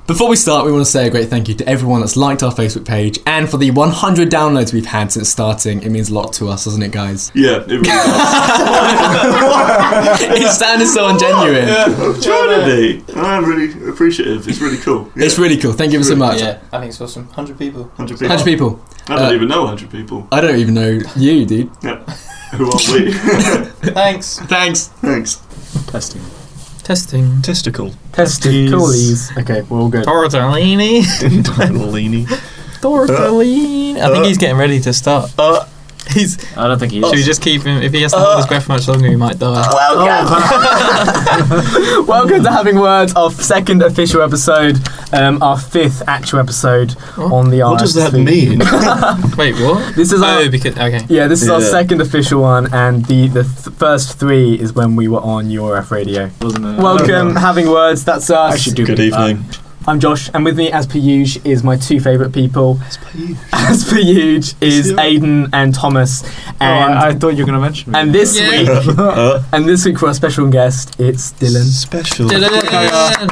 Before we start, we want to say a great thank you to everyone that's liked our Facebook page and for the 100 downloads we've had since starting. It means a lot to us, doesn't it, guys? Yeah, it really does. It's sounding so ungenuine. Yeah, I'm trying to be. I'm really appreciative. It's really cool. Yeah. It's really cool. Thank you so much. Yeah, I think it's awesome. 100 people. 100 people. 100 people. I don't even know 100 people. I don't even know you, dude. Yeah. Who are we? Thanks. Thanks. Testing. Testicle. Testicles. Okay, we're all good. Tortellini. Tortellini. I think he's getting ready to start. I don't think he is. Should we just keep him? If he has to hold his breath much longer, he might die. Welcome to Having Words, our second official episode, our fifth actual episode on the RSV. What does that mean? Wait, what? This is this is our second official one, and the first three is when we were on URF Radio. Wasn't it? Welcome, Having Words, that's us. I should do Good evening. I'm Josh, and with me, as per usual, is my two favourite people. As per usual is Aiden and Thomas. And I thought you were going to mention me. And this week for our special guest, it's Dylan. Special. Dylan.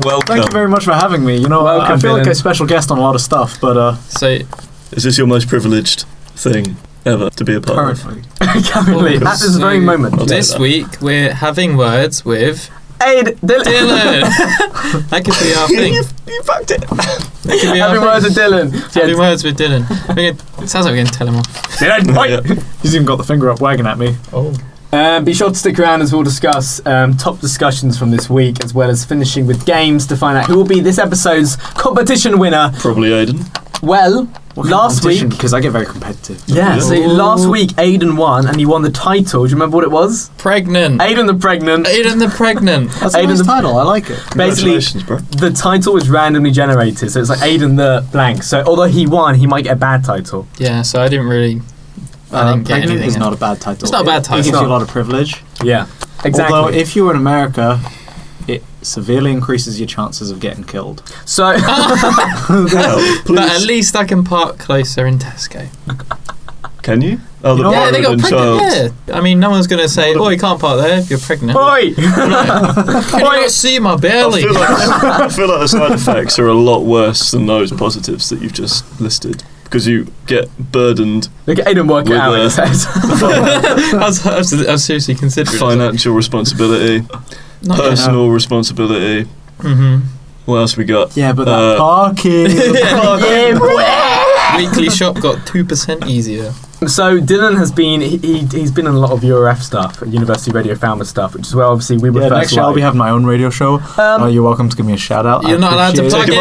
Welcome. Thank you very much for having me. You know, Welcome, I feel like Dylan. a special guest on a lot of stuff, but So, Is this your most privileged thing ever to be a part of? Currently, at this very moment. this week we're having words with Aiden, Dylan. That could be our thing. You fucked it. That could be our Having words with Dylan. Having words with Dylan. It sounds like we're going to tell him off. Dylan, wait. he's even got the finger up wagging at me. Oh. Be sure to stick around as we'll discuss top discussions from this week, as well as finishing with games to find out who will be this episode's competition winner. Probably Aiden. Well, last week... Because I get very competitive. Yeah, so last week Aiden won, and he won the title. Do you remember what it was? Pregnant. Aiden the Pregnant. Aiden the Pregnant. That's a nice title. I like it. Basically, Congratulations, bro. the title was randomly generated, so it's like Aiden the blank. So although he won, he might get a bad title. Yeah, so I didn't get Pregnant anything. is not a bad title. It's not a bad title. It gives you a lot of privilege. Yeah, exactly. Although if you were in America, it severely increases your chances of getting killed. So, But at least I can park closer in Tesco. Can you? Oh, the Yeah, they got parent and pregnant. Yeah. I mean, no one's going to say, "Oh, you can't park there if you're pregnant." oi! Can you not see my belly? I feel like the side effects are a lot worse than those positives that you've just listed, because you get burdened Look at Aiden work it with out. It says. I was seriously considering financial responsibility, personal responsibility. Mm-hmm. What else we got? Yeah, but that parking. Weekly shop got 2% easier. So Dylan has been he's been in a lot of URF stuff, University Radio Falmouth stuff, which is where obviously we were first Next year I'll be having my own radio show. You're welcome to give me a shout out. You're not allowed to plug it.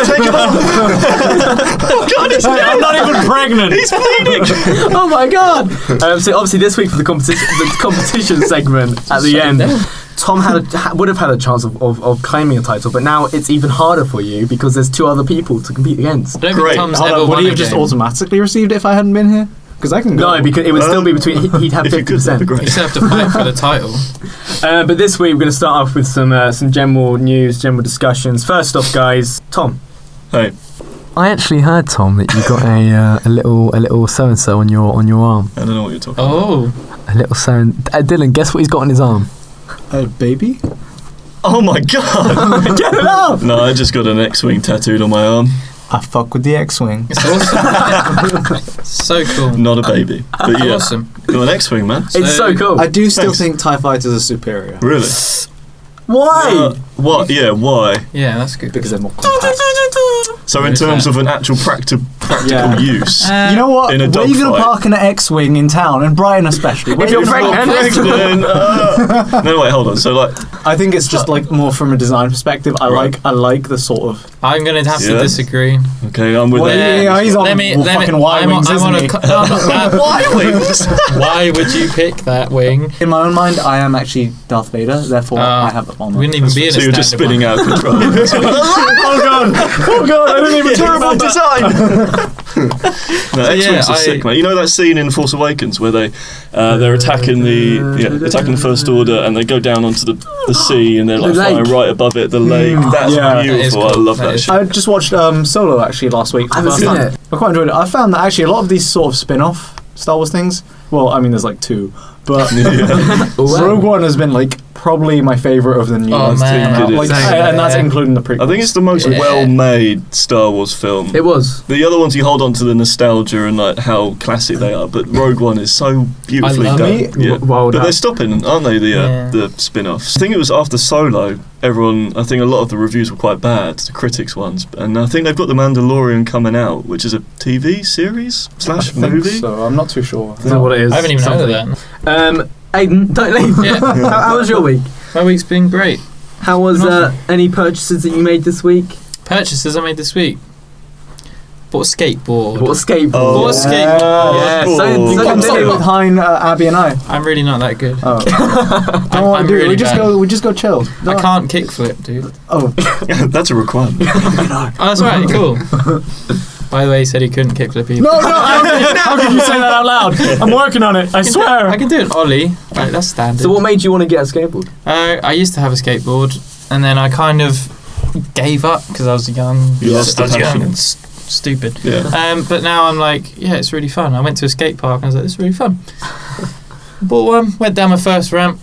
Take him off. Oh God, I'm not even pregnant. he's bleeding. Oh my god! So obviously this week for the competition segment at the end, Tom would have had a chance of claiming a title, but now it's even harder for you because there's two other people to compete against. I don't think Great. Tom's Hold ever on, would won he a have just game. automatically received it if I hadn't been here? Because I can go. No, because it would still be between. He'd have If you could, that'd be 50%. great. You still have to fight for the title. But this week we're going to start off with some general news, general discussions. First off, guys, Tom. Hey, I actually heard, Tom, that you got a little so and so on your arm. I don't know what you're talking about. Oh. A little so. Dylan, guess what he's got on his arm? A baby? Oh my God! Get it off! No, I just got an X-wing tattooed on my arm. I fuck with the X-wing. It's awesome. So cool. Not a baby, but yeah, Awesome. got an X-wing, man. It's so cool. I do still Thanks. think TIE fighters are superior. Really? Why? What? Yeah, why? Yeah, that's good. Because they're more compact. So in terms of an actual practical Yeah. use, You know what? In a Where are you going to dogfight. park an X-wing in town, in Brighton especially? Where If are you you're gonna park- pregnant. No, wait, hold on. So like, I think it's just like more from a design perspective. I Right. like the sort of. I'm going to have to Yeah. disagree. okay, I'm with Well, that. yeah, he's on fucking Y-wings, isn't he? Y-wings. Why would you pick that wing? In my own mind, I am actually Darth Vader. Therefore, I have the bomber. We wouldn't even be in a So you're just standard spinning one. out of control. Oh god! Oh god! I didn't even Terrible design. No, X-wings yeah, are sick, man. You know that scene in Force Awakens where they're attacking the First Order and they go down onto the sea and they're like The lake. flying right above it. The lake. That's Yeah. beautiful. That is I cool. love That that is shit. I just watched Solo actually last week. I haven't seen it. I quite enjoyed it. I found that actually a lot of these sort of spin-off Star Wars things. Well, I mean, there's like two, but Rogue One has been like probably my favourite of the new Oh, ones. man. Like, And that's including the prequels. I think it's the most well-made Star Wars film. It was. The other ones you hold on to the nostalgia and like how classic they are, but Rogue One is so beautifully I love done. it. Yeah. Well But done. they're stopping, aren't they? The spin-offs. I think it was after Solo. I think a lot of the reviews were quite bad, the critics ones, and I think they've got The Mandalorian coming out, which is a TV series / I think movie. so. I'm not too sure. I don't know what it is. I haven't even heard of that. Aiden, don't leave. Yeah. How was your week? My week's been great. How was Awesome. any purchases that you made this week? Purchases I made this week. Bought a skateboard. What skateboard? Bought a skateboard. Yeah, Cool. so You did come stay Billy. with Hein, Abby, and I. I'm really not that good. Oh, I'm, oh I'm dude, really we just bad. go. We just go chill. I can't kickflip, dude. Oh, That's a requirement. Oh, that's right. Cool. By the way, he said he couldn't kickflip either. no! How could you say that out loud? I'm working on it. I swear. I can do an ollie. Right, that's standard. So what made you want to get a skateboard? I used to have a skateboard, and then I kind of gave up because I was young. You lost I was the young passion. and stupid. Yeah. But now I'm like, yeah, it's really fun. I went to a skate park and I was like, this is really fun. Bought one, went down my first ramp.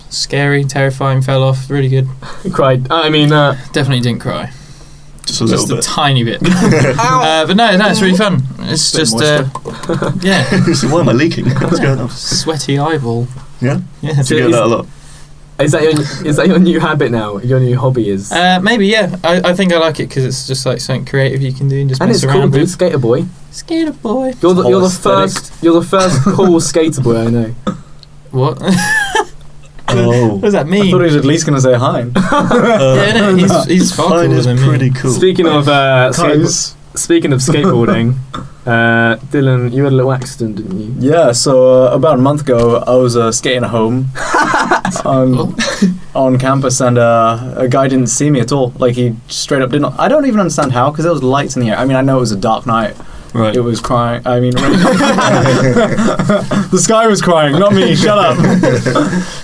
Scary, terrifying, fell off. Really good. Cried. I mean, Definitely didn't cry. Just a little Just a bit. tiny bit. But no, it's really fun. It's Bit just, yeah, Why am I leaking? What's going on? sweaty eyeball. Yeah? Yeah. Do you get that a lot? is that your new habit now? Your new hobby is? Maybe, yeah. I think I like it because it's just like something creative you can do and just And mess it's cool, around dude. with. Skater boy. Skater boy. You're the Whole aesthetic. first cool skater boy I know. What? Oh. What does that I mean? thought he was at least gonna say Hein. Yeah, no, he's far Mine cooler is than me. pretty cool. Speaking of Cause- speaking of skateboarding, Dylan, you had a little accident, didn't you? Yeah, so about a month ago, I was skating home on campus, and a guy didn't see me at all. Like, he straight up didn't. I don't even understand how, because there was lights in the air. I mean, I know it was a dark night. Right. It was crying. I mean, the sky was crying, not me. Shut up.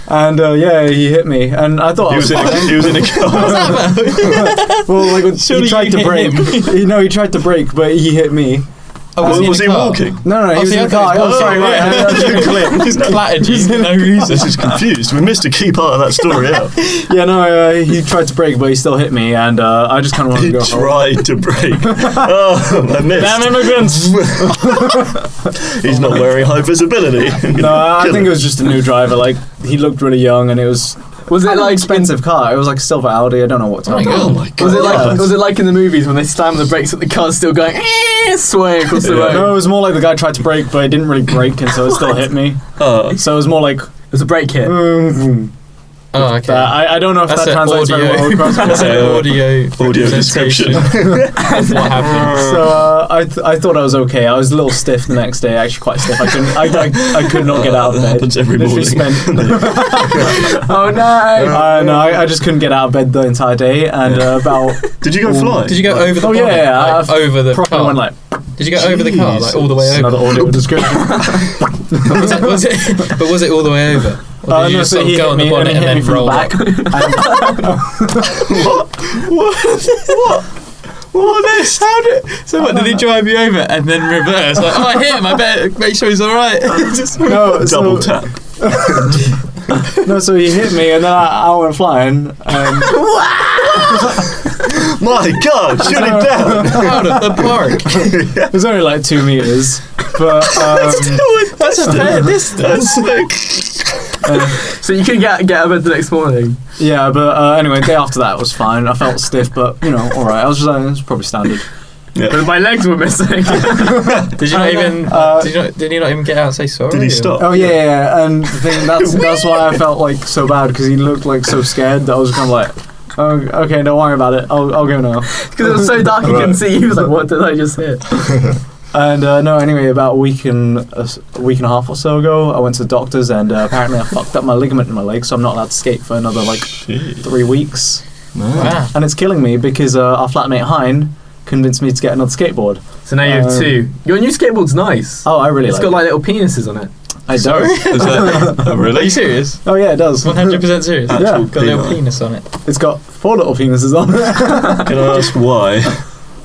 And yeah, he hit me, and I thought He was in a car. well, like when Surely he tried you to hit brake. He tried to brake, but he hit me. Was he walking? No, he was see, in the I car. thought he was Oh, sorry, walking. right. I didn't clip. He's flattered you for no reason. This is confused. We missed a key part of that story out. Yeah, no, he tried to brake, but he still hit me, and I just kind of wanted He to go home. tried to brake. Oh, I missed. Damn immigrants! He's not wearing high visibility. No, I think it was just a new driver. Like, he looked really young, and it was Was it an like expensive car. It was like a silver Audi. I don't know what Oh my type. God. Oh my god. Was it like in the movies when they slam the brakes but the car's still going swaying across the Yeah. road? No, it was more like the guy tried to brake, but it didn't really brake, and so it still hit me. So it was more like. It was a brake hit. Oh, okay. I don't know if That's that an translates very audio. well across. That's an audio description. representation of what happened. So I thought I was okay. I was a little stiff the next day, actually quite stiff. I could not get out of That bed. happens every Literally morning. Oh no! No, I just couldn't get out of bed the entire day, and about Did you go fly? Did you go over the Oh, bonnet? yeah, Like, over the proper car? one like Did you go over the car, like all the way another over? audio description. was it all the way over? Or did you No, just so sort of he go hit on the me and bonnet he and hit me then from the roll back. What this? How did? So what? Did he drive you over and then reverse? Like, oh, I hit him. I better make sure he's all right. No, Double so, tap. no, so he hit me, and then I went flying. My god, shoot him down. Out of the park. It was only like 2 meters, but That's a fair distance. So you can get out of bed the next morning. yeah. But anyway, the day after that was fine. I felt stiff, but all right. I was just it was probably standard. But my legs were missing. Did you not even? Did you not even get out and say sorry? Did he stop? Oh yeah, and the thing that's why I felt like so bad, because he looked like so scared that I was kind of like, oh, okay, don't worry about it. I'll go now. Because it was so dark you couldn't see. He was like, what did I just hit? And no, anyway, about a week and a half or so ago, I went to the doctors, and apparently I fucked up my ligament in my leg, so I'm not allowed to skate for another 3 weeks, Wow. and it's killing me because our flatmate Hein convinced me to get another skateboard. So now you have two. Your new skateboard's nice. Oh, I really It's like got it. like little penises on it. I don't. Is that, oh, Are really? you serious? Oh yeah, it does. 100% serious. Yeah. Got a little penis on it. It's got 4 little penises on it. Can I ask why?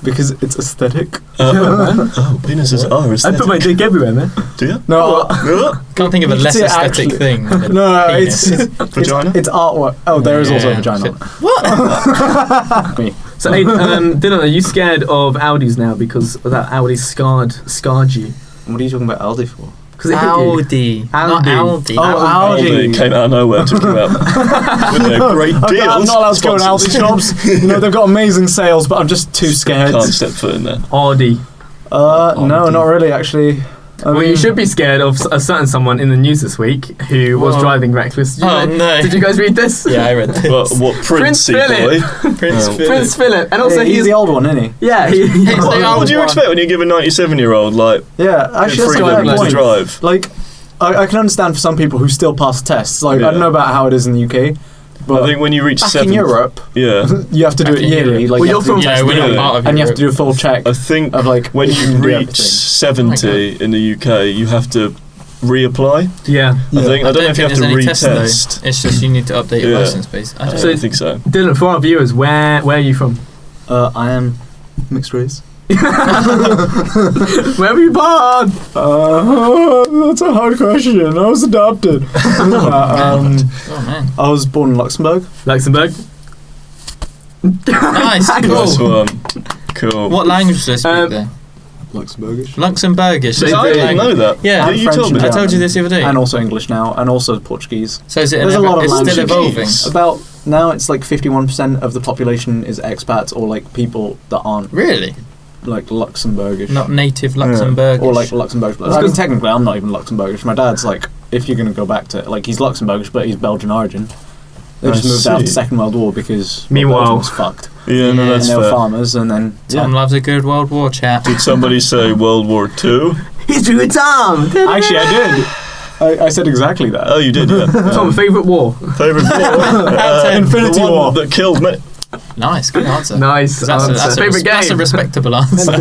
Because it's aesthetic. Penises are I aesthetic. put my dick everywhere, man. Do you? No, Can't think of a You less see it aesthetic actually- thing. Than no, penis. it's Vagina? It's artwork. Oh, there is also a Yeah, vagina. shit. What? Me. So, Dylan, are you scared of Audis now because that Audi scarred you? What are you talking about Aldi for? Because it hit you. Audi. Not Aldi. Aldi. Oh, Aldi came out of nowhere, took you out with their great deals. I'm not allowed to go in Aldi shops. You know, they've got amazing sales, but I'm just too scared. Can't step foot in there. Audi. No, not really, actually. Well, you should be scared of a certain someone in the news this week who was Whoa. driving reckless. No. Did you guys read this? Yeah, I read this. What Princey boy? Prince Philip. Prince Philip, and also he's the old one, isn't he? yeah. What do you expect when you give a 97-year-old like Yeah, actually, that's a freedom fair to point. drive? Like, I can understand for some people who still pass tests. Like, I Yeah. don't know about how it is in the UK, but I think when you reach back 7, in Europe, yeah. you have to do Back it in yearly. Europe. Like, Well, you you're have to from do Yeah, tests we're not yearly, part of and you have to do a Europe. full check I think of like when if you can do reach everything. 70 in the UK, you have to reapply. Yeah. I don't know if you have to there's any test, retest. though. It's just you need to update your Yeah. license, basically. I don't I So- know. don't think so. Dylan, for our viewers, where are you from? I am mixed race. Where were you born? That's a hard question. I was adopted. Oh man. I was born in Luxembourg. Luxembourg. Nice, Nice cool. one. Cool. What language do they speak Um, there? Luxembourgish. Luxembourgish. They is I the didn't know language. that. Yeah, you French told me and I that. told you this the other day. And also English now, and also Portuguese. So is it There's a lot of it's still languages. evolving? About now, it's like 51% of the population is expats or like people that aren't Really? like Luxembourgish. Not native Luxembourgish. Or like Luxembourg. That's I mean, 'cause- technically, I'm not even Luxembourgish. My dad's like, if you're going to go back to like, he's Luxembourgish, but he's Belgian origin. They I just moved out of the see. Second World War because Meanwhile- Belgium was fucked. Yeah, no, Yeah. that's And they were fair. farmers, and then Tom loves a good World War chat. Did somebody say World War II? History with Tom. Actually, I did. I said exactly that. Oh, you did, yeah. Tom, favourite war. Favourite war? Infinity the one War. that killed me. Nice, good answer. Nice. That's answer. Favourite That's a game. respectable answer.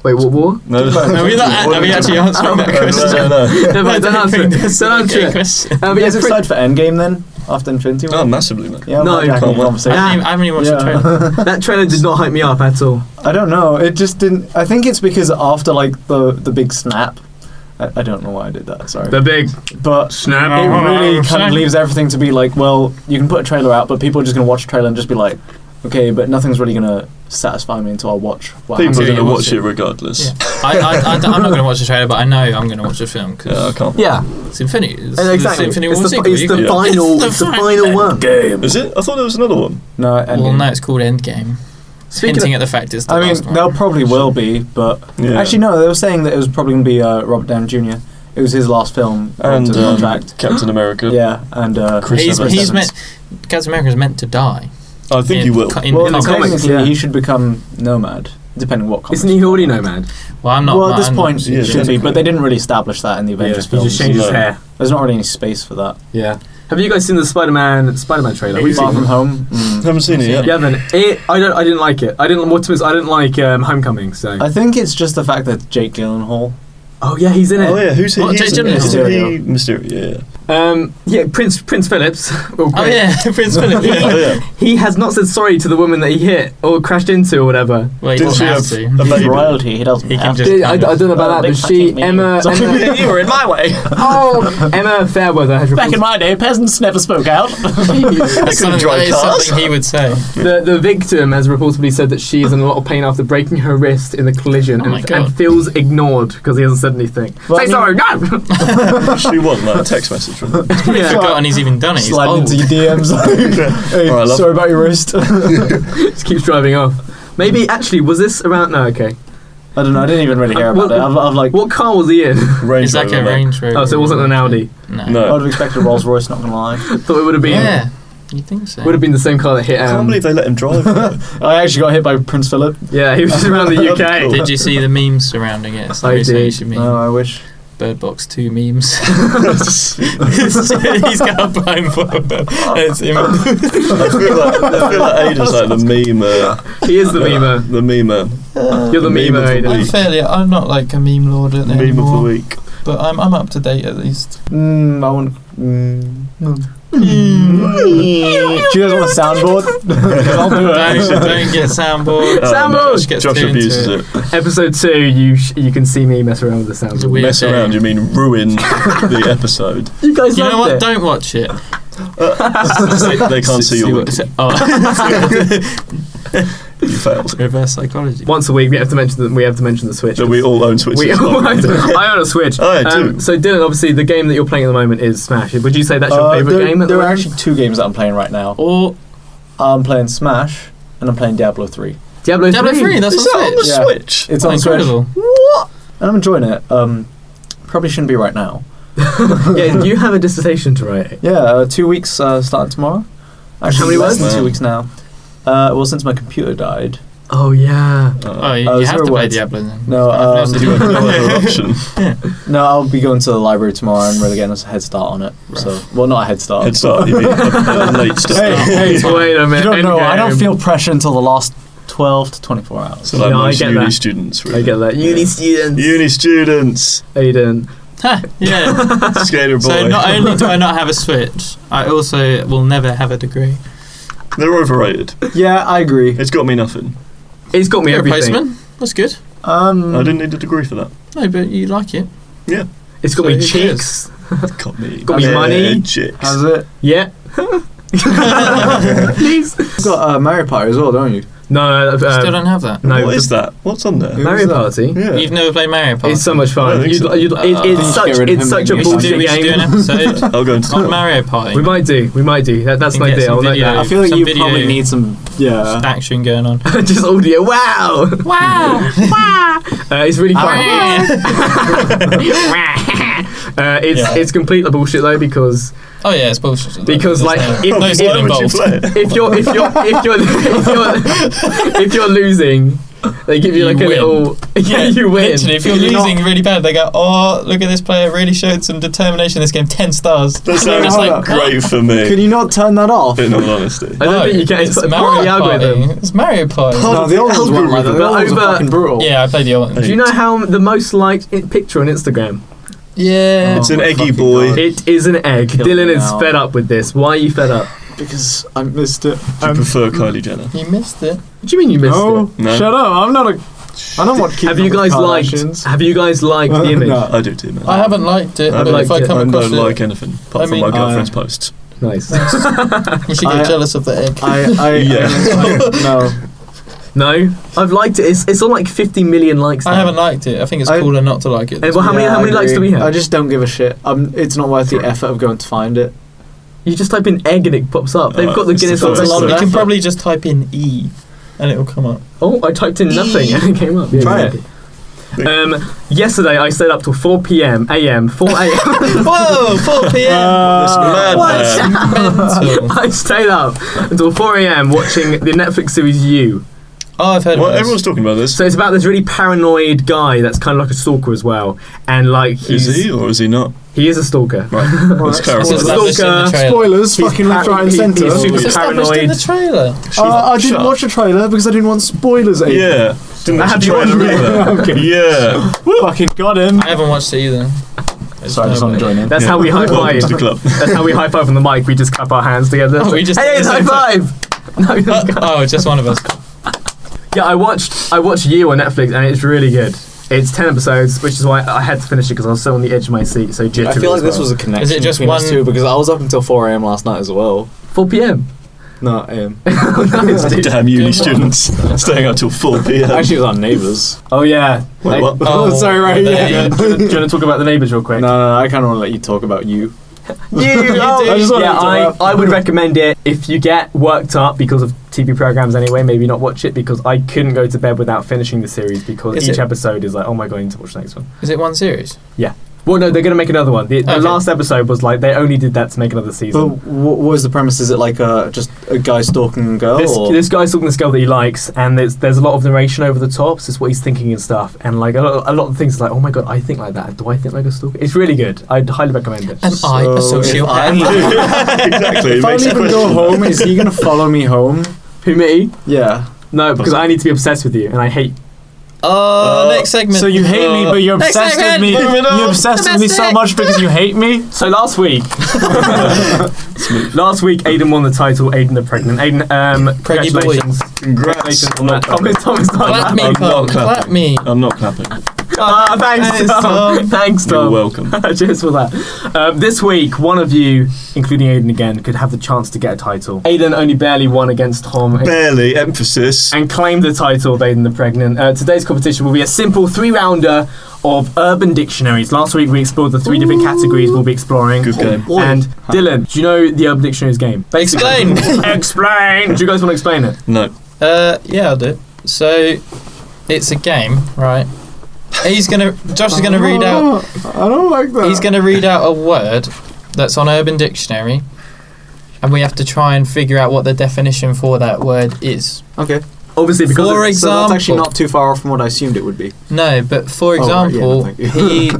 Wait, what war? No, Are we actually answering that question? no. No, but don't answer it. That's Don't answer okay it. question. But You yeah, guys excited for Endgame then? After Infinity War? Oh, massively, man. Yeah, No, I'm jacking can't the wait. conversation. I haven't even watched the trailer. that trailer did not hype me up at all. I don't know. It just didn't. I think it's because after like the big snap. I don't know why I did that. Sorry. The big But snap. it really kind of leaves everything to be like, well, you can put a trailer out, but people are just going to watch the trailer and just be like, okay, but nothing's really going to satisfy me until I watch what People are happens. going to watch watch it regardless. Yeah. I'm not going to watch the trailer, but I know I'm going to watch the film because Yeah, I can't. Yeah, it's Infinity. It's exactly. Infinity It's War the, sequel. it's You the can- final. It's It's the final one. Game. Is it? I thought there was another one. No, Well, Endgame. no, it's called Endgame. Speaking Hinting of- at the fact it's the I mean, last one. there probably will be, but Yeah. actually no. They were saying that it was probably going to be Robert Downey Jr. It was his last film And to the contract. Captain America. Yeah, and Chris he's Evans. meant. Captain America's meant to die. I think in, he will. In, well, in the comics, comics. technically, yeah. he should become Nomad, depending what comics. Isn't he already Nomad? Well, I'm not. Well, at this I'm point, not- Yeah, he should be, technically. but they didn't really establish that in the Avengers He films. just changed his No. hair. There's not really any space for that. Yeah. Have you guys seen the Spider-Man trailer? We've Far seen from it. home. Haven't seen it yet. Yeah, then I didn't like it. I didn't like Homecoming. So. I think it's just the fact that Jake Gyllenhaal. Oh yeah, he's in it. Oh yeah, who's he? What, He's Jake Gyllenhaal? Isn't he Mysterio? Yeah. Yeah, Prince Phillips. Oh yeah, Prince Philip. Oh Yeah. yeah. He has not said sorry to the woman that he hit or crashed into or whatever. Well, he Didn't she doesn't have have to. a He's baby? royalty. He doesn't He can have just- to. I don't know about that, big but she fucking Emma You were in my way. Emma Fairweather has Back in reported my day, peasants never spoke out. That's something, drive that is cars. something he would say. the victim has reportedly said that she is in a lot of pain after breaking her wrist in the collision Oh my God. and feels ignored because he hasn't said anything. Well, Say I mean- sorry, no. She want like a text message from him. He's Yeah. forgotten he's even done it. He's Slide old. into your DMs. Like, hey, Alright, love. sorry about your wrist. Just keeps driving off. Maybe actually was this around? No, okay. I don't know. I didn't even really hear about it. I've like. What car was he in? Range It's like Rover, a mate. Range Rover. Oh, so it wasn't an Audi. No. I No. would have expected a Rolls Royce. Not gonna lie. Thought it would have been. Yeah. You think so? Would have been the same car that hit. I can't believe they let him drive. though. I actually got hit by Prince Philip. Yeah, he was just around the That'd be UK. cool. Did you see the memes surrounding it? It's I like did. you meme. No, I wish. Bird Box 2 memes. He's got a blindfold on. It's him. I feel like Aiden's like the memer. He is the memer. The memer. You're the meme memer, of the Aiden. week. I'm not like a meme lord Meme of the week. but I'm up to date at least. I want. Do you guys want a soundboard? I'll do it. Don't get soundboard. Soundboard! Josh abuses it. Episode 2, you can see me mess around with the sound. Mess around, you mean ruin the episode? You guys You know loved what? it. Don't watch it. They can't see your wiki. Oh. You failed. Reverse psychology. Once a week, we have to mention the Switch. So we all own Switches. I own a Switch. Oh, I do. So Dylan, obviously, the game that you're playing at the moment is Smash. Would you say that's your favourite game? There are actually 2 games that I'm playing right now. Or I'm playing Smash and I'm playing Diablo 3. Diablo 3. That's Is that on the Yeah. Switch? It's on Switch. incredible. What? And I'm enjoying it. Probably shouldn't be right now. Yeah, you have a dissertation to write. Yeah, 2 weeks starting tomorrow. Actually, How many less words? than 2 weeks now. Well, since my computer died. Oh yeah. Oh, you have 0 to play words. Diablo then. No, You have no other option. No, I'll be going to the library tomorrow and really getting a head start on it. So, well, not a head start. Head start, you mean a late start. Hey, Wait a minute. you don't know. I don't Endgame. feel pressure until the last 12 to 24 hours. So like No, I most get uni that. students. Really. I get that. Uni students. Uni students. Aiden. Yeah. Skater boy. So not only do I not have a Switch, I also will never have a degree. They're overrated. Yeah, I agree. It's got me nothing. It's got me You're a everything. postman. That's good. I didn't need a degree for that. No, but you like it. Yeah. It's got So me who cheeks. Got me. Got me money. Chicks. How's it? Yeah. Please. You've got Mario Party as well, don't you? No, Still don't have that. no. What is that? What's on there? Mario Party? Yeah. You've never played Mario Party. It's so much I fun. don't think so. It's such a We should bullshit We should do an game. episode I'll go into on Mario Party. We might do. That's You my can get deal. some I'll note video. that. I feel like Some you video. probably need some. Yeah. Action going on. Just audio. Wow. Wow! It's really fun. It's complete bullshit though because Oh yeah, it's bullshit. Because, like, if- no if- skill Why would you involved. play it? if you're losing, they give you like You a win. little you win. Literally, if you're Can you losing not- really bad, they go, "Oh, look at this player! Really showed some determination in this game. 10 stars." That And you're sounds just like, great for me. Can you not turn that off? In all honesty. I don't think you can. It's part of the Mario algorithm. Party. It's Mario Party. No, the old ones weren't like that. The But old ones were over- fucking brutal. Yeah, I played the old one. Do you know how the most liked picture on Instagram? Yeah. It's an my eggy fucking boy. God. It is an egg. Kill Dylan me is now. fed up with this. Why are you fed up? Because I missed it. I prefer Kylie Jenner. You missed it. What do you mean you missed No, it? No. shut up. I'm not a. I don't want. Have you guys liked? Have you guys liked the image? No. I do too, man. I haven't liked it, I but liked if I it. come I across don't it, like anything apart I from mean, my girlfriend's posts. Nice. you should get I- jealous of the egg. No. No, I've liked it. It's on like 50 million likes. I now. haven't liked it. I think it's I- cooler not to like it. Well, how many Yeah, I likes do we agree. have? I just don't give a shit. It's not worth the effort of going to find it. You just type in egg and it pops up. They've got the It's the Guinness first World It's a lot. Record. You can effort. probably just type in E, and it will come up. Oh, I typed in nothing and it came up. Yeah, Try exactly. Yesterday I stayed up till 4 p.m. 4 a.m. Whoa, 4 p.m. This madman. Mental. I stayed up until 4 a.m. watching the Netflix series You. Oh, I've heard Well, of this. everyone's talking about this. So it's about this really paranoid guy that's kind of like a stalker as well, and like Is he or is he not? he is a stalker. Right. Let's It's clarify. established in the Stalker. trailer. Spoilers, He's fucking left, right, and he's centre. super It's established in the trailer. I didn't watch the trailer because I didn't want spoilers. Aiden. Yeah. Didn't watch Have the you watched trailer it? either. Okay. Yeah. Fucking got him. I haven't watched it either. Sorry, I just want to join in. That's how we high Welcome five. to the club. That's how we high five on the mic. We just clap our hands together. Oh, we just hey, did the high same five. No, we just can't. Oh, just one of us. Yeah, I watched You on Netflix and it's really good. It's 10 episodes, which is why I had to finish it because I was so on the edge of my seat, so jittery. I feel like as this well. was a connection Is it just between us one- two because I was up until 4 a.m. last night as well. 4 p.m. No, a.m. Nice, dude. Damn uni Good students staying up till 4 p.m. Actually, it was on Neighbours. Oh yeah. Wait, what? Oh, sorry, right? there Yeah. you Do you want to talk about the neighbours real quick? No, I kind of want to let you talk about you. I just wanted to I would recommend it if you get worked up because of TV programs anyway. Maybe not watch it because I couldn't go to bed without finishing the series because Is each it- episode is like, oh my god, I need to watch the next one. Is it one series? Well, no, they're gonna make another one. The Okay. last episode was like they only did that to make another But season. what was the premise? Is it like just a guy stalking a girl? This guy's talking to this girl that he likes, and there's a lot of narration over the top. So it's what he's thinking and stuff, and like a lot of things is like, oh my god, I think like that. Do I think like a stalker? It's really good. I'd highly recommend it. Am I a So if sociopath? Exactly. If I makes leave you and go question. home, is he gonna follow me home? Who, me? Yeah. No, because I need to be obsessed with you, and I hate Next segment. So you hate me, but you're Next obsessed with segment. me. You're obsessed with me so much because you hate me. So last week, Aiden won the title. Aiden the Pregnant. Aiden, Preggy boy. congratulations on that. Thomas, Clap me, Tom. Clap me. I'm not clapping. Thanks, Tom. Thanks, Tom. You're welcome. Cheers for that. This week, one of you, including Aiden again, could have the chance to get a title. Aiden only barely won against Tom. Barely, emphasis. And claimed the title of Aiden the Pregnant. Today's competition will be a simple 3-rounder of urban dictionaries. Last week we explored the 3 different categories we'll be exploring. Good game. And Dylan, do you know the urban dictionaries game? Explain. Explain. Do you guys want to explain it? No. Yeah, I'll do it. So, it's a game, right? Josh is gonna read out. I don't like that. He's gonna read out a word that's on Urban Dictionary, and we have to try and figure out what the definition for that word is. Okay. Obviously, because For So example, that's actually not too far off from what I assumed it would be. no, but for Oh, right, yeah, example, thank you. he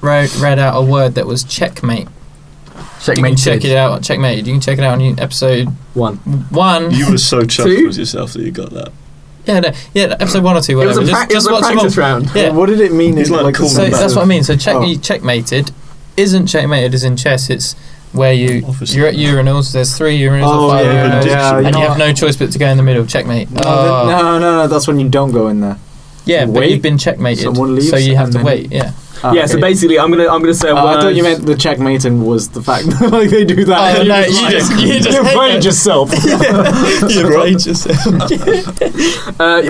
read out a word that was checkmate. You can check it out. Checkmate. You can check it out on episode 1. 1. You were so chuffed 2? with yourself that you got that. Yeah, episode 1 or 2. It was Whatever. a, just watch them all. practice round. Yeah. What did it mean? He's in, like cool So man. that's what I mean. So Oh. you checkmated isn't checkmated as in chess. It's where Obviously. you're at urinals. There's 3 urinals Oh, or 5 yeah, urinals, yeah, and you have no choice but to go in the middle. Checkmate. No, that's when you don't go in there. Yeah, but Wait. you've been checkmated, Someone leaves so you have and to then- wait. Yeah. Yeah, so basically, I'm gonna say a word. I thought you meant the checkmating was the fact that like they do that. Oh, and no, you're you just you hate played it. yourself. You played yourself.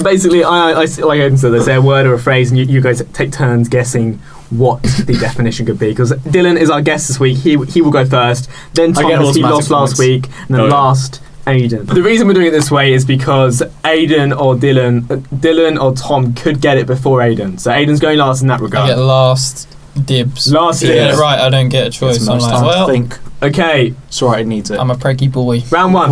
Basically, I like Aiden said, they say a word or a phrase, and you guys take turns guessing what the definition could be. Because Dylan is our guest this week. He will go first. Then I get Thomas, he automatic lost last points. week, and then Oh, yeah. last. Aiden. The reason we're doing it this way is because Aiden or Dylan or Tom could get it before Aiden. So Aiden's going last in that I regard. get last dibs. Last If you get dibs. it right, I don't get a choice. It's I'm most like, time well, to think. Okay, Sorry, it needs it. I'm a preggy boy. round 1.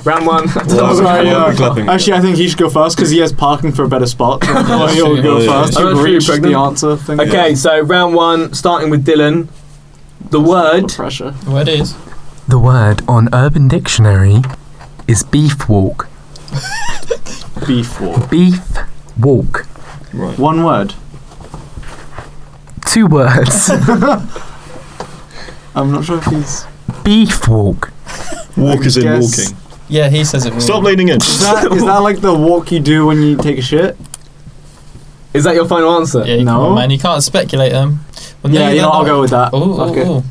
Round 1. Well, Sorry, we're clapping. Actually, I think he should go first because he has parking for a better spot. So he'll go Yeah. first. I'm He'll not sure you're reach the pregnant. answer thing. Okay, so round 1, starting with Dylan. The word. Pressure. What is? The word on Urban Dictionary is beef walk. Beef walk. Beef walk. Right. One word. 2 words. I'm not sure if he's. Beef walk. Walk as in guess- walking. Yeah, he says it. Wrong. Stop leaning in. Is that like the walk you do when you take a shit? Is that your final answer? Yeah, come No. on, man. You can't speculate them. Well, Yeah, you know, I'll they're go with that. not- Ooh, Fuck it. ooh.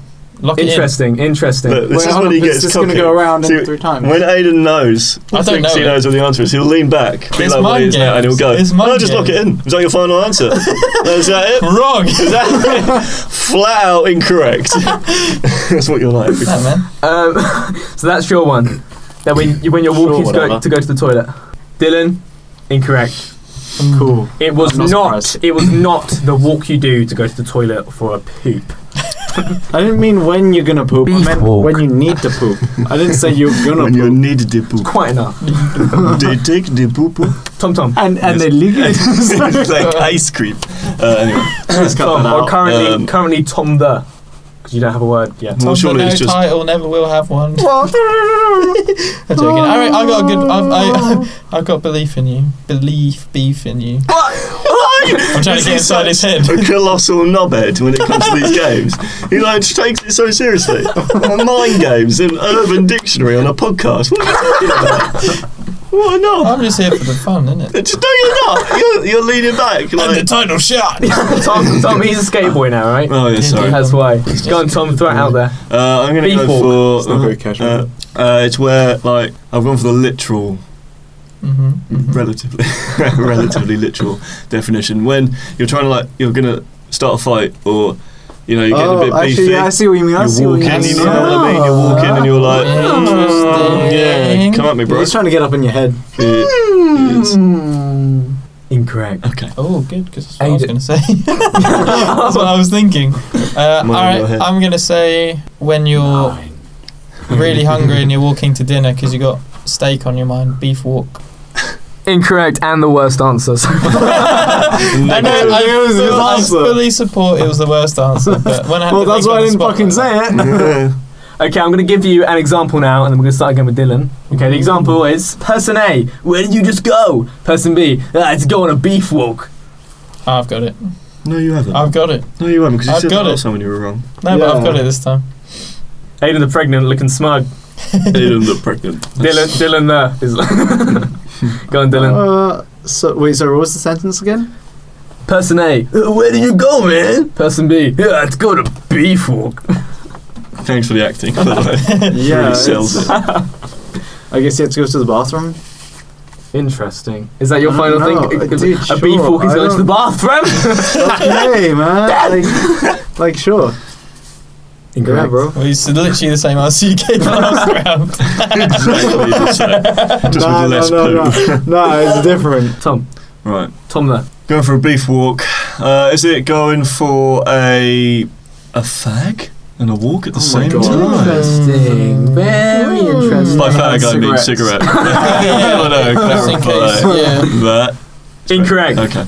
Lock it in. Interesting. Look, this Wait, is hold when on, he it's gets just cocky. gonna go around See, 3 times. When Aiden knows, I don't thinks know he it. knows what the answer is, he'll lean back, be It's like what mind he is now, and he'll games. go, It's mind no, just lock it in. Is that your final answer? Is that it? Wrong. Is that flat out incorrect? That's what you're like. That, man. So that's your one. That when you're Sure, walking whatever. to go to the toilet. Dylan, incorrect. Cool. It was I'm not not. surprised. It was not the walk you do to go to the toilet for a poop. I didn't mean when you're gonna poop. I Beef meant walk. when you need to poop. I didn't say you're gonna When you poop. need to poop. Quite enough. Do you take the poop? Tom. And they leak it. It's like ice cream. Anyway, Let's cut Tom, that or out. currently Tom the, because you don't have a word yet. Well, Tom, surely no it's just- title, never will have one. I'm joking. I got a good. I've got belief in you. Beef in you. I'm trying to get inside his head. A colossal knobhead when it comes to these games. He like takes it so seriously. Mind games and Urban Dictionary on a podcast. What are you talking about? What not? I'm just here for the fun, innit? Just no, you're not. You're leaning back. Like, title shot. Tom, he's a skate boy now, right? oh yeah, sorry. That's why. Go on, Tom, throw it out there. I'm gonna Beef walk. go It's not very casual. for. It's where like I've gone for the literal. Relatively literal definition. When you're trying to you're gonna start a fight, or you're getting a bit beefy. actually, yeah, I see what you mean. I see You're what you walking, mean. you know what I mean? You're walking and you're like, Interesting. yeah, come at me, bro. He's trying to get up in your head. It is. Incorrect. Okay. Oh, good, because that's what I was Aiden. going to say. That's what I was thinking. Mine, go Alright, ahead. I'm going to say when you're really hungry and you're walking to dinner because you got steak on your mind, beef walk. Incorrect, and the worst answer. So I know, I fully support it was the worst answer, but when I had Well, to that's think why on I the didn't spot fucking like that. say it. Okay, I'm going to give you an example now, and then we're going to start again with Dylan. Okay, the example is, person A, where did you just go? Person B, I had to go on a beef walk. I've got it. No, you haven't. I've got it. No, you haven't, because you I've said got that it. last time when you were wrong. No, but I've got it this time. Aiden the pregnant, looking smug. Aiden the pregnant. Dylan there. Go on, Dylan. Sorry, what was the sentence again? Person A. Where did you go, man? Person B. Yeah, let's go to Beef Walk. Thanks for the acting, by the way. Yeah, Really sells it. I guess you had to go to the bathroom. Interesting. Is that your I final don't thing? know. A Dude, Beef sure, Walk is I going to the bathroom? Okay, man. Like sure. Incorrect. Yeah, bro. Well, it's literally the same answer you gave last round. Exactly the same. Just with less poo. No, it's different. Tom. Right. Tom there. Going for a beef walk. Is it going for a fag and a walk at the same God. time? Interesting. Very interesting. By fag I mean cigarette. I know, Just in case, clarify yeah. that. Incorrect. Okay.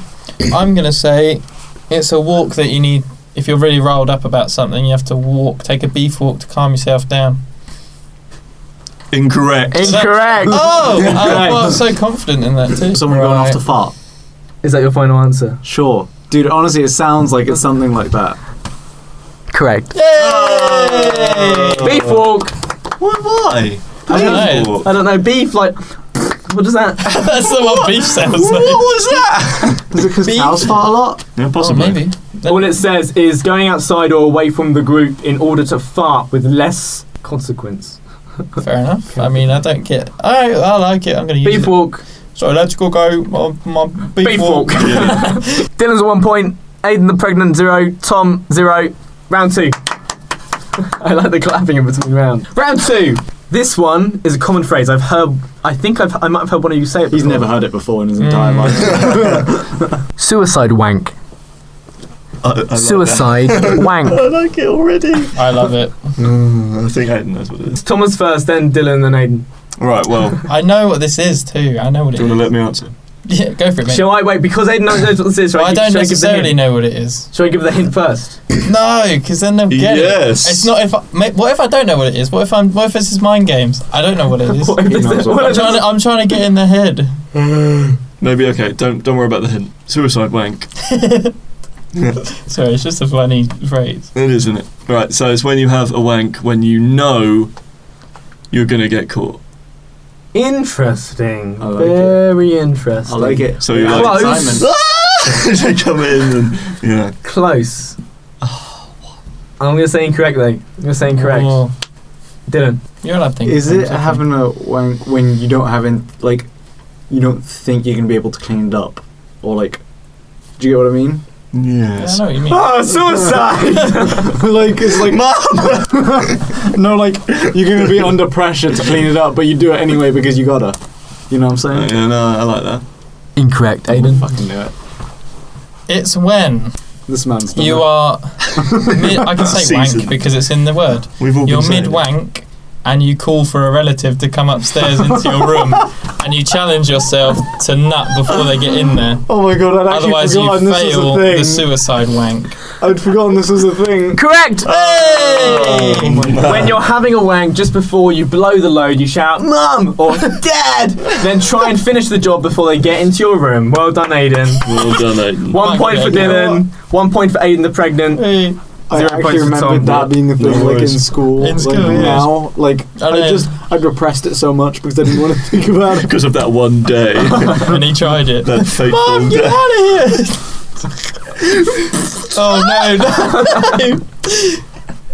I'm going to say it's a walk that you need. If you're really riled up about something, you have to take a beef walk to calm yourself down. Incorrect. Incorrect. Oh, well, I'm so confident in that too. Someone going off to fart. Is that your final answer? Sure. Dude, honestly, it sounds like it's something like that. Correct. Yay! Beef Walk. Why? I don't know. I don't know. Beef, like, what does that? That's not what beef sounds like. What was that? Is it because Beef. cows fart a lot? Yeah, Oh, possibly. maybe. All it says is going outside or away from the group in order to fart with less consequence. Fair enough. I mean, I don't get. I like it. I'm going to use Beef it. Walk. So let's go my beef walk. Yeah. Dylan's at 1 point. Aiden the pregnant 0. Tom 0. Round 2. I like the clapping in between rounds. Round 2. This one is a common phrase. I've heard. I might have heard one of you say it before. He's never heard it before in his entire life. Suicide wank. I like Suicide wank. that. I like it already. I love it. I think Aiden knows what it is. Thomas first, then Dylan, then Aiden. Right, well, I know what this is too. I know what it do you is. want to let me answer? Yeah, go for it, mate. Shall I wait? Because Aiden knows what this is. Well, I don't necessarily know what it is. Shall I give the hint first? No, because then they'll get Yes. it. It's not if. What if I don't know what it is? What if this is mind games? I don't know what it is. What if it's- what if it's- I'm trying to get in their head. Maybe, okay, don't worry about the hint. Suicide wank. Sorry, it's just a funny phrase. It is, isn't it? Right, so it's when you have a wank when you know you're going to get caught. Interesting. I like it. Very interesting. I like it. So you're like, Close. they come in and, you know. Close. I'm going to say incorrect, though. I'm going to say incorrect. Oh, Dylan. you're allowed to think. Is of it things, I having a wank when you don't have you don't think you're gonna be able to clean it up, or like, do you get what I mean? think? Yeah, Yes. I know what you mean. Oh, suicide! Like it's like no, like you're gonna be under pressure to clean it up, but you do it anyway because you gotta. You know what I'm saying? Yeah, no, I like that. Incorrect, Aiden. Fucking do it. It's when This man's done you it. are I can say Seasoned. wank because it's in the word. We've all You're been saying it. mid-wank and you call for a relative to come upstairs into your room and you challenge yourself to nut before they get in there. Oh my god! I'd actually Otherwise you forgotten this was fail a thing. the suicide wank. I'd forgotten this was a thing. Correct! Oh, man. When you're having a wank, just before you blow the load, you shout, Mum! Or Dad! Then try and finish the job before they get into your room. Well done, Aiden. Well done, Aiden. 1 point for Dylan. 1 point for Aiden the pregnant. Hey. I 0 points actually for remembered Tom. that being the thing, No like in worries. school. In school, like, yeah. now, like I know. I'd repressed it so much because I didn't want to think about it. Because of that one day. And he tried it. That fateful Mum, get day. out of here! Oh no!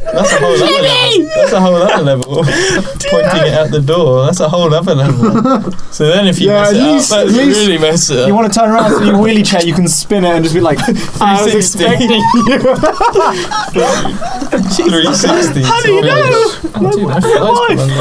That's a whole other level. That's a whole other level. Pointing it out the door. That's a whole other level. So then, if you Yeah, mess at it least- up, that's at least really mess it up. You want to turn around so your wheelie chair, you can spin it and just be like, I was 360. expecting you. 360. How do you know?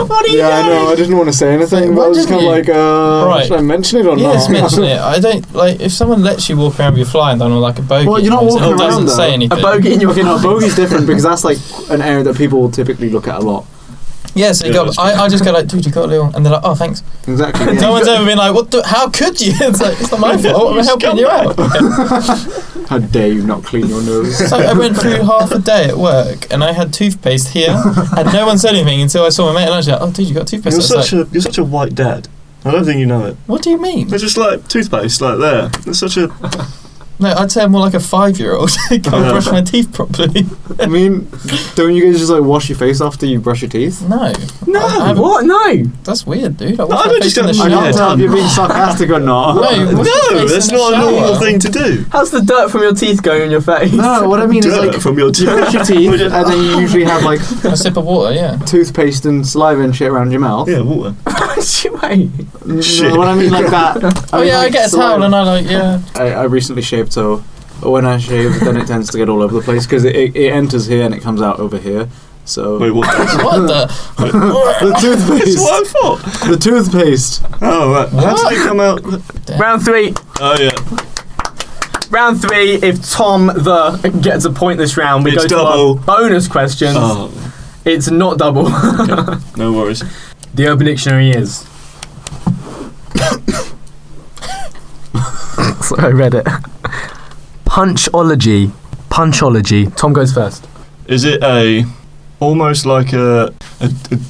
What do you Yeah, I know? know. I didn't want to say anything, but I was just kind of like, Right. should I mention it or Yes, not? mention it. I don't like if someone lets you walk around with your flying done or like a bogey. Well, you're not it walking doesn't around, say though. anything. A bogey in your Okay, no, bogey's different because that's like an area that people will typically look at a lot. Yeah, so you Yeah, go. that's I just go like, dude, you got a little, and they're like, oh, thanks. Exactly. No one's ever been like, what? How could you? It's like it's not my fault. I'm helping you out. How dare you not clean your nose? So I went through half a day at work, and I had toothpaste here, and no one said anything until I saw my mate, and I was like, oh, dude, you got toothpaste. I was like, You're such a white dad. I don't think you know it. what do you mean? They're just like toothpaste, like there. It's such a. No, I'd say I'm more like a 5-year-old. I can't brush my teeth properly. I mean, don't you guys just like wash your face after you brush your teeth? No. What? No. That's weird, dude. I I wash my don't face just in the go- I can't tell shower. if you're being sarcastic or not. No, wash your No, face that's in the not a normal shower. thing to do. How's the dirt from your teeth going on your face? No, what I mean is Dirt like from your you brush your teeth and then you usually have like A sip of water, yeah. toothpaste and saliva and shit around your mouth. Yeah, water. Wait. No, Shit. what I mean like that. Oh, yeah, I get a towel and I like, yeah. I recently shaved, so when I shave, then it tends to get all over the place because it enters here and it comes out over here. So Wait, what? What the? the That's toothpaste, what I thought. the toothpaste. Oh, right. How did it come out? Round 3. Oh, yeah. Round 3. If Tom gets a point this round, we It's go to double. our bonus questions. Oh, It's not double. no worries. The Urban Dictionary is. So I read it. Punchology. Punchology. Tom goes first. Is it almost like a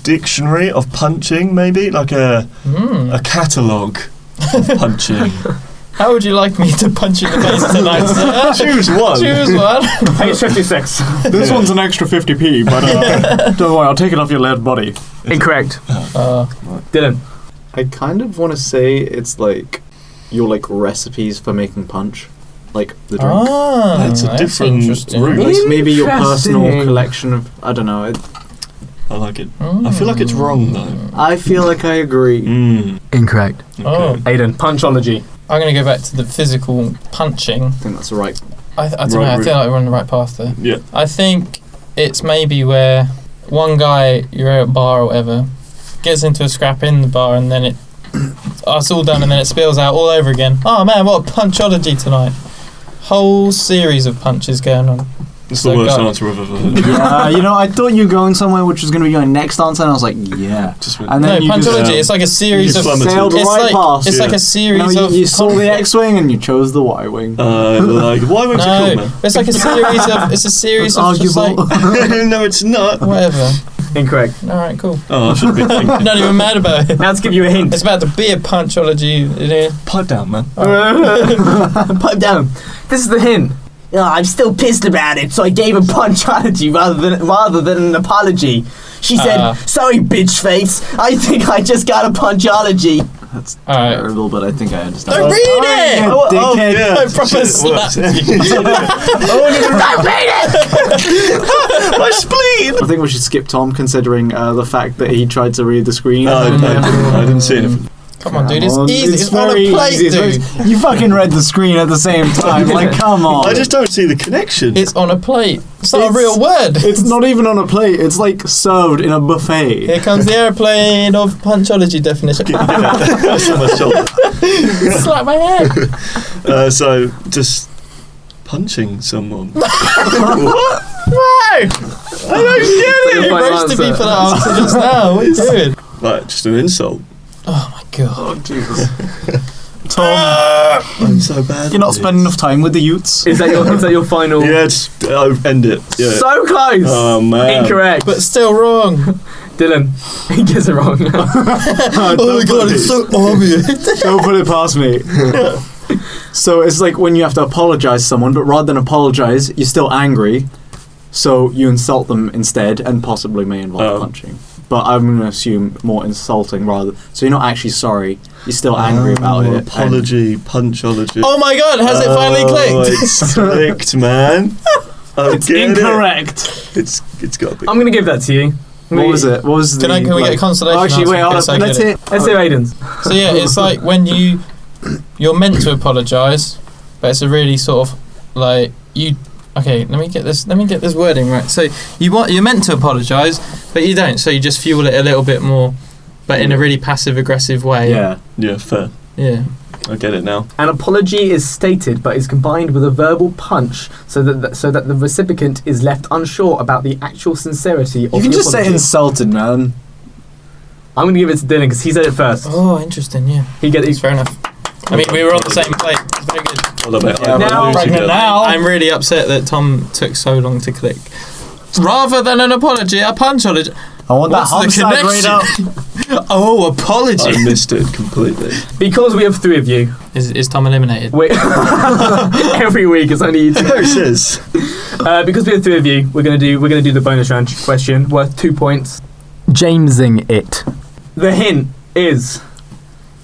dictionary of punching, maybe? Like a catalogue of punching? How would you like me to punch you in the face tonight, sir? Choose one. Choose one. Page 56. This one's an extra 50p, but don't worry, I'll take it off your lead body. Incorrect. Dylan. I kind of want to say it's like your like recipes for making punch, like the drink. That's a different interesting. route. Like maybe your personal Interesting. collection of I don't know. I like it. I feel like it's wrong, though. I feel like I agree. Incorrect. Oh, Aiden. Punchology. I'm going to go back to the physical punching. I think that's the right. I don't Right know, I route. feel like we're on the right path there. Yeah. I think it's maybe where one guy, you're at a bar or whatever, gets into a scrap in the bar and then it's all done and then it spills out all over again. Oh man, what a punchology tonight. Whole series of punches going on. It's So the worst go- answer I've ever heard. Yeah, you know, I thought you were going somewhere which was going to be your next answer, and I was like, yeah. Just went- And No, then you just punchology, it's like a series you of... just sailed It's right like, past. it's like Yeah. a series No, of... you saw the X-wing and you chose the Y-wing. like, why won't you call No, me? it's like a series of... It's a series of just like... No, it's not. Whatever. Incorrect. Alright, cool. Oh, I should be thinking. Not even mad about it. Now to give you a hint. It's about to be a punchology. Pipe down, man. Pipe down. This is the hint. I'm still pissed about it, so I gave a punchology rather than an apology. She said, "Sorry, bitch face. I think I just got a punchology." That's Alright. terrible, but I think I understand. Don't read it! yeah, Oh, dickhead. yeah. I proper Shit, slapped what? you. Don't read it. My spleen! I think we should skip Tom, considering the fact that he tried to read the screen. No, I didn't see anything. Come on, dude. It's Come on, easy. It's on a very plate, easy. dude. You fucking read the screen at the same time. Like, come on. I just don't see the connection. It's on a plate. It's not a It's- real word. It's not even on a plate. It's like served in a buffet. Here comes the airplane of punchology definition. That's on my shoulder. Slap my head. So, just punching someone. No! I don't get it! You Final roasted answer. me for that answer just now. What are you doing? Like, just an insult. Oh my god. Jesus. Tom, I'm so bad. you're not spending enough time with the youths. Is that your final? Yeah, just end it. Yeah. So close. Oh, man. Incorrect. But still wrong. Dylan, he gets it wrong. Oh my god, it's so obvious. Don't put it past me. So it's like when you have to apologize to someone, but rather than apologize, you're still angry. So you insult them instead, and possibly may involve punching. But I'm going to assume more insulting rather. So you're not actually sorry. You're still angry about it. Apology, punchology. Oh my god, has it finally clicked? It's clicked, man. It's incorrect. It's got to be. I'm gonna give that to you. What was it? What was Can we get a consolation Oh, actually, answer wait, in hold case on. I get Let's it? hit. Let's do Aiden's. So yeah, it's like when you're meant to apologise, but it's a really sort of like you. Okay, let me get this wording right. So you're meant to apologise, but you don't. So you just fuel it a little bit more, but in a really passive aggressive way. Yeah. Yeah, fair. Yeah. I get it now. An apology is stated but is combined with a verbal punch so that the recipient is left unsure about the actual sincerity of You can the just say apology. insulted, man. I'm going to give it to Dylan because he said it first. Oh, interesting. Yeah. He's Fair enough. I mean, we were on the same plate. It's very good. Well, I bet Yeah, I'm now- losing pregnant it. now. I'm really upset that Tom took so long to click. Rather than an apology, a punchology. I want What's that the homicide rate connection? up. Oh, apology. I missed it completely. Because we have 3 of you. Is Tom eliminated? Every week it's only you two. There it is. Because we have 3 of you, we're gonna do the bonus round question worth 2 points. Jamesing it. The hint is,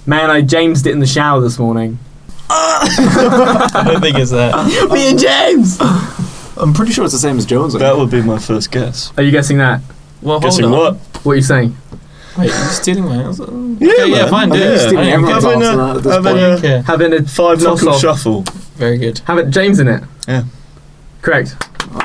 man, I Jamesed it in the shower this morning. I don't think it's that. Me and James. I'm pretty sure it's the same as Jones. That would be my first guess. Are you guessing that? Well, Guessing hold on. what? What are you saying? Wait, you're stealing my answer? Yeah, Okay, man. fine, do I think it. he's stealing I don't everyone's care. Having answer a- at this having point. I don't care. Having a 5-knuckle toss-off. shuffle. Very good. Have it James in it. Yeah. Correct.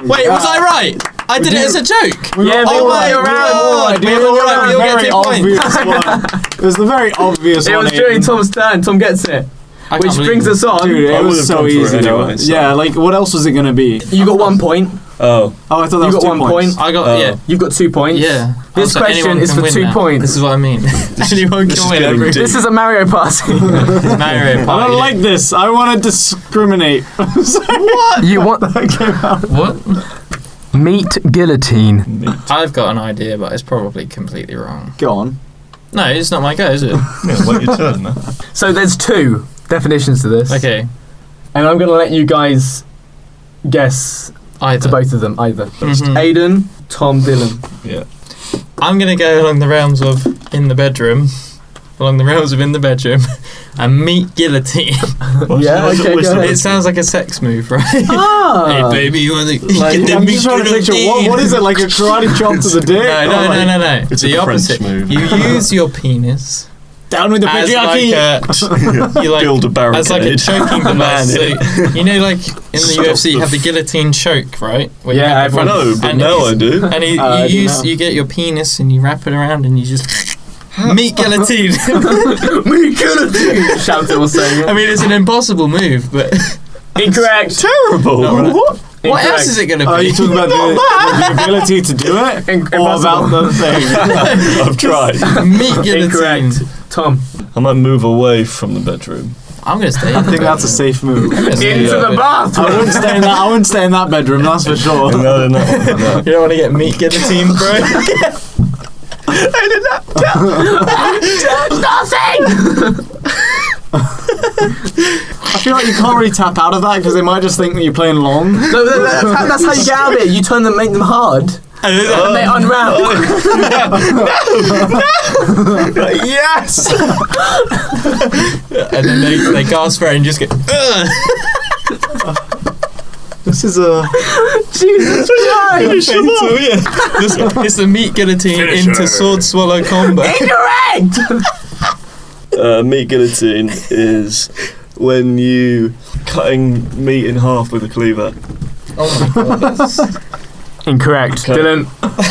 Wait, was I right? I did it as a joke. Yeah, Oh my my God. god! It We was were the right. We all get very 2 points. obvious one. It was the very obvious It one. was during Aiden. Tom's turn. Tom gets it. I Which can't believe brings it. us on. Dude, I it would've was so gone for it easy. anyway, so- Yeah, like what else was it gonna be? You got 1 point. Oh. Oh, I thought that You was got 2 1 points. point. I got, Oh. yeah. You've got 2 points. Yeah. This Also, question anyone is can for win 2 now. points. This is what I mean. Anyone This can is win getting everything. This is a Mario Party. Mario I Party. don't like this. I want to discriminate. What? You want What? meat guillotine? I've got an idea, but it's probably completely wrong. Go on. No, it's not my go, is it? Yeah, wait your turn, man. So there's 2 definitions to this. Okay. And I'm going to let you guys guess Either. to both of them, either. Mhm. Aiden, Tom, Dylan. Yeah. I'm going to go along the realms of in the bedroom. Along the realms of in the bedroom. And meat guillotine. Yeah, okay, go ahead. It sounds like a sex move, right? Ah. Hey, baby, you want to Like, get the I'm meat just trying to picture what is it, like a karate chop to the dick? No. It's the a French opposite. move. You use your penis Down with the as patriarchy. like a, you like Build a barricade. as like a choking device. So, you know, like in the Stop UFC, you the have the guillotine choke, right? Where Yeah, you have everyone- No, but and now it's- I do. And I do now. you get your penis and you wrap it around and you just meat guillotine. Meat guillotine! Shouted or saying it. I mean, it's an impossible move, but Incorrect. Terrible. No, right. What? what else is it going to be? Are you talking about the ability to do it? Or about the thing? I've tried. meat guillotine? Incorrect. Tom. I might move away from the bedroom. I'm going to stay. I think that's a safe move. Into the I bathroom. wouldn't stay in that. I wouldn't stay in that bedroom. That's for sure. No. You don't want to get meat guillotine, bro. I feel like you can't really tap out of that because they might just think that you're playing along. No, that's how you get out of it. You turn them, make them hard, and they unwrap. Yes. And then they gasp for it and just get. This is a. Jesus Christ! It's the meat guillotine Finish into her. sword swallow combo. Incorrect. Meat guillotine is when you cutting meat in half with a cleaver. Oh my god. Incorrect. Okay. Dylan.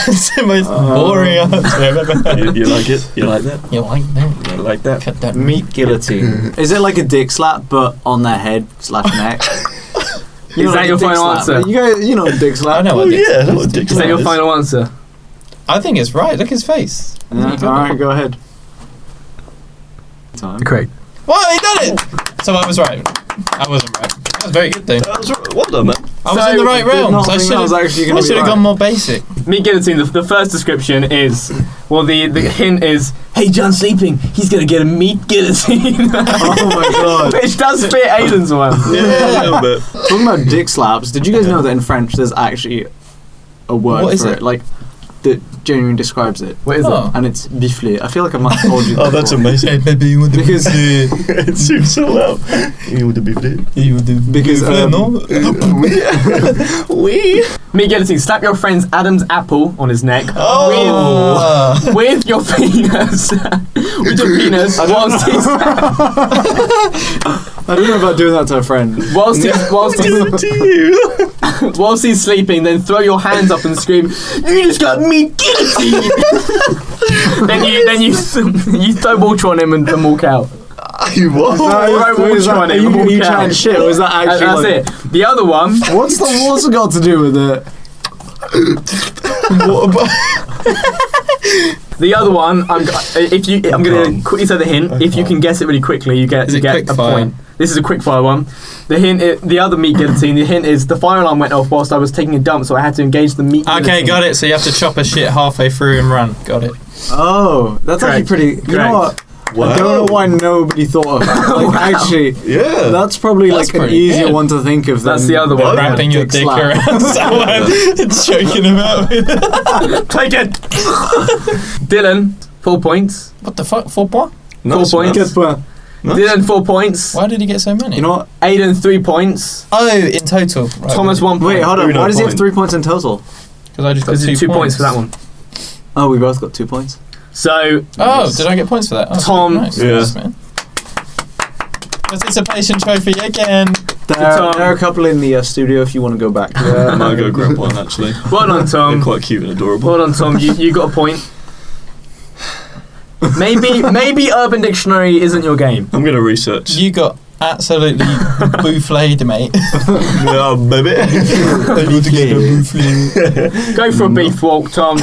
That's the most boring answer I've ever heard. You like it? You like that? You like that? You like that? Cut that Meat guillotine. Is it like a dick slap but on their head / neck? You Is know, that like your a dick final slap. answer? You guys, you know, a dick slap. I know Oh what dick yeah, slap that's what dick Is that slap your is. final answer? I think it's right. Look at his face. Yeah, all right, go ahead. Time. Correct. What? He done it! So I was right. I wasn't right. That was very good though. That was right. Well done, man. I was So, in the right I did not realms. I think should that was actually gonna be have right. gone more basic. Meat guillotine. The first description is, well, the hint is, hey, John's sleeping. He's gonna get a meat guillotine. Oh my god. Which does fit Aiden's one. Yeah, a little bit. Talking about dick slaps, did you guys know that in French there's actually a word What is for it? it? Like, that genuinely describes it. What is Oh. And it's biflé. I feel like I might have told you that Oh, that's before. amazing. baby, you want Because It seems so loud. You would be dead. You want to Because, We. Meat guillotine. Slap your friend's Adam's apple on his neck. Oh. With your penis. With your penis. Whilst he's I don't know about doing that to a friend. whilst To you. he's sleeping, then throw your hands up and scream, "You just got meat guillotine!" then you throw water on him and walk out. You what? Is that, are you chatting shit or is that And actually that's like, it. The other one. What's it got to do with it? What about? The other one. I'm going to quickly say the hint. If you can guess it really quickly, you get Is it a quick fire? point. This is a quick fire one. The hint, the other meat guillotine. The hint is the fire alarm went off whilst I was taking a dump, so I had to engage the meat. Okay, guillotine. got it. So you have to chop a shit halfway through and run. Got it. Oh, that's Correct. actually pretty. You know what? Wow. I don't know why nobody thought of that. Like, Wow. actually, Yeah. that's probably That's like an pretty easier good. one to think of. That's than the other one. Wrapping your dick slap. around someone and choking him out with it. Take it. Dylan, 4 points. What the fuck? 4 points? Nice, 4 points. man. Guess what? Nice. Dylan, 4 points. Why did he get so many? You know what? Aiden, 3 points. Oh, in total. Right, Thomas, 1 point. Wait, hold on. Uno Why does he have point. 3 points in total? Because I just got Because 2 2 points for that one. Oh, we both got 2 points. So, Oh, did I get points for that? Oh, Tom. Nice, Yeah. nice, man. Participation trophy again. Tom. There are a couple in the studio if you want to go back. I might go grab one actually. well done, They're Tom. quite cute and adorable. Well done, Tom. You got a point. Maybe Urban Dictionary isn't your game. I'm gonna research. You got absolutely bouflayed, mate. Yeah, baby. I need to get a bouflay. Go for a beef walk, Tom.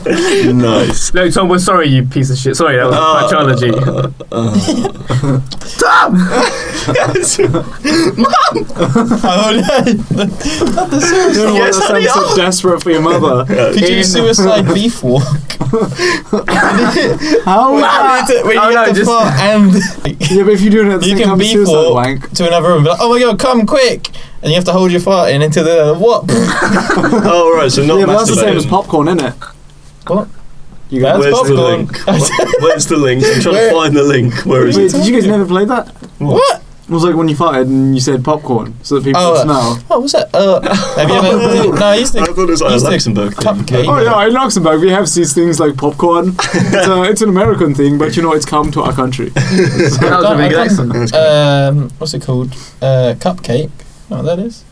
Nice. No, Tom, we're sorry, you piece of shit. Sorry, that was patrology. Tom! Oh no! Not the You know suicide. what? That sounds so desperate for your mother. Could you In- suicide beef walk? How? When you Oh, no, have to just- fart and Yeah, but if you're doing it at the you same can time, beef suicide walk wank. to another room and be like, oh my god, come quick! And you have to hold your fart in into the what? Oh right, so not Yeah, but that's the same as masturbating. popcorn, isn't it? What? You That's got. Where's the popcorn. link? Where's the link? I'm trying Where- to find the link. Where is Wait, it? did you guys never play that? What? It was like when you farted and you said popcorn, so that people Oh, would smell. What was that? Have you ever? No, I used to. I thought it was like a used to Luxembourg thing. cupcake. Oh yeah, in Luxembourg we have these things like popcorn. It's an American thing, but you know it's come to our country. That was a really good accent. What's it called? Cupcake. You know what that is?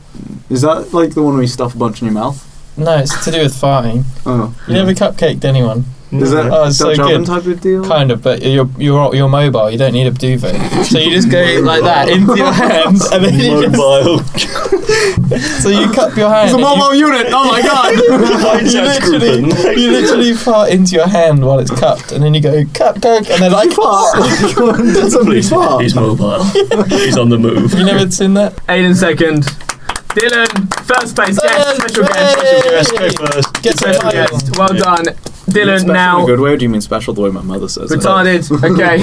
Is that like the one where you stuff a bunch in your mouth? No, it's to do with farting. Oh, You never cupcaked anyone? is that Oh, it's so Dutch oven good. type of deal? Kind of, but you're mobile. You don't need a duvet, so you just go like that into your hands, and then you just, Mobile. so you cup your hand. It's a and mobile unit. Oh my god! you literally fart into your hand while it's cupped, and then you go cupcake, and then like fart. That's a big Please, fart. he's mobile. He's on the move. You never seen that? Aiden, second. Dylan, first place guest. Special guest. Yes, go first. Get some Special title. guest. Well done. Dylan, Special in now. a good way, or do you mean special the way my mother says it? Retarded. Okay.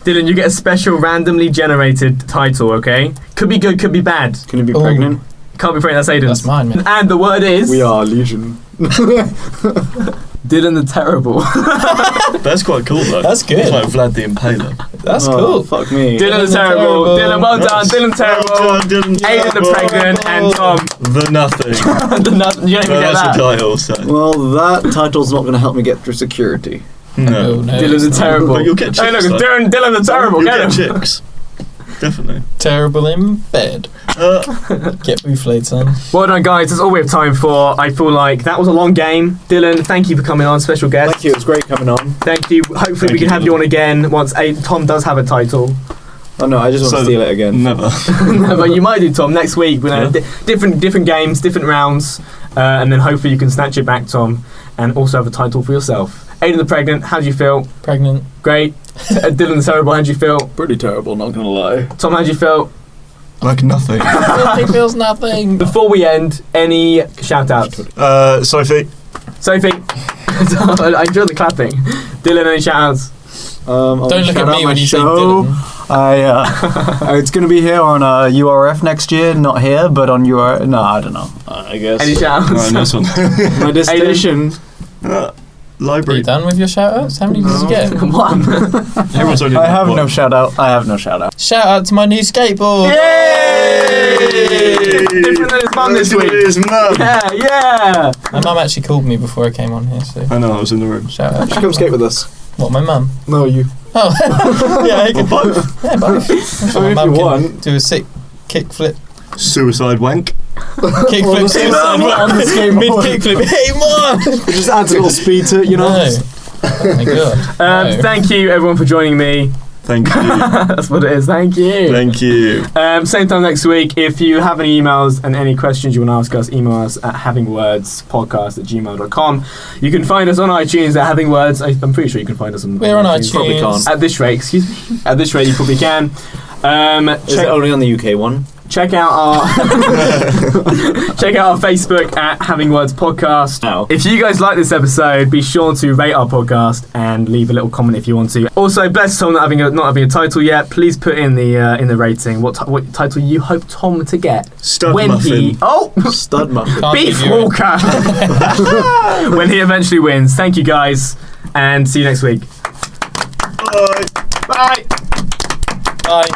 Dylan, you get a special randomly generated title, okay? Could be good, could be bad. Can you be Oh. pregnant? Can't be pregnant, that's Aiden's. That's mine, man. And the word is... We are Legion. Dylan the Terrible. That's quite cool though. That's good. It's like Vlad the Impaler. That's Oh, cool. Fuck me. Dylan the Terrible. Dylan, well done. Dylan Terrible. Well done, Dylan. Aiden the Pregnant. And Tom. The Nothing. The nothing. You don't even Well, get that's that. a title, so. Well, that title's not going to help me get through security. No. No, Dylan the it's not. Terrible. But you'll get Hey, look, chicks, it's though. Dylan the Terrible. You'll Get him. get chicks. Definitely. Terrible in bed. Get bouflayed, son. Well done, guys. That's all we have time for. I feel like that was a long game. Dylan, thank you for coming on, special guest. Thank you, it was great coming on. Thank you. Hopefully, Thank we can you, have you on again once Tom does have a title. Oh no, I just want So- to steal it again. Never. No, but you might do, Tom, next week. We're gonna have different games, different rounds, and then hopefully you can snatch it back, Tom, and also have a title for yourself. Aiden the Pregnant, how do you feel? Pregnant. Great. Dylan the Terrible, how do you feel? Pretty terrible, not gonna lie. Tom, how do you feel? Like nothing. He feels nothing. Before we end, any shout-outs? Sophie. Sophie. I enjoy the clapping. Dylan, any shout-outs? I'll Don't look shout at out me my when you say show. Dylan. It's gonna be here on URF next year. Not here, but on URF. No, I don't know. I guess. Any shout-outs? Alright, nice one. My destination. Are you Library. done with your shout-outs? How many did you get? One. Everyone's only I have one. no shout out. I have no shout out. Shout out to my new skateboard. Yay! Different than his mum this week. His mum. Yeah. My mum actually called me before I came on here, so I know, I was in the room. shout out. Come skate with us. What, my mum? No, you. Oh, yeah, I Or can both. Yeah, both. I'm sure I mean, my if mum you can want. do a sick kickflip. Suicide wank. Kickflip, the suicide skateboard. On the mid skateboard. kickflip. Hey, mum! It just adds a little speed to it, you know. No. Oh my god. No. Thank you, everyone, for joining me. Thank you. That's what it is. Thank you. Thank you. Same time next week. If you have any emails and any questions you want to ask us, email us at havingwordspodcast@gmail.com. You can find us on iTunes at Having Words. I'm pretty sure you can find us on We're on iTunes. Probably can't. At this rate, excuse me. At this rate, you probably can. Is it only on the UK one? Check out our Facebook at Having Words Podcast. Now. If you guys like this episode, be sure to rate our podcast and leave a little comment if you want to. Also, bless Tom not having a title yet. Please put in the rating what title you hope Tom to get Stud when muffin. Stud muffin. Can't Beef give you a- Walker when he eventually wins. Thank you guys, and see you next week. Bye. Bye. Bye.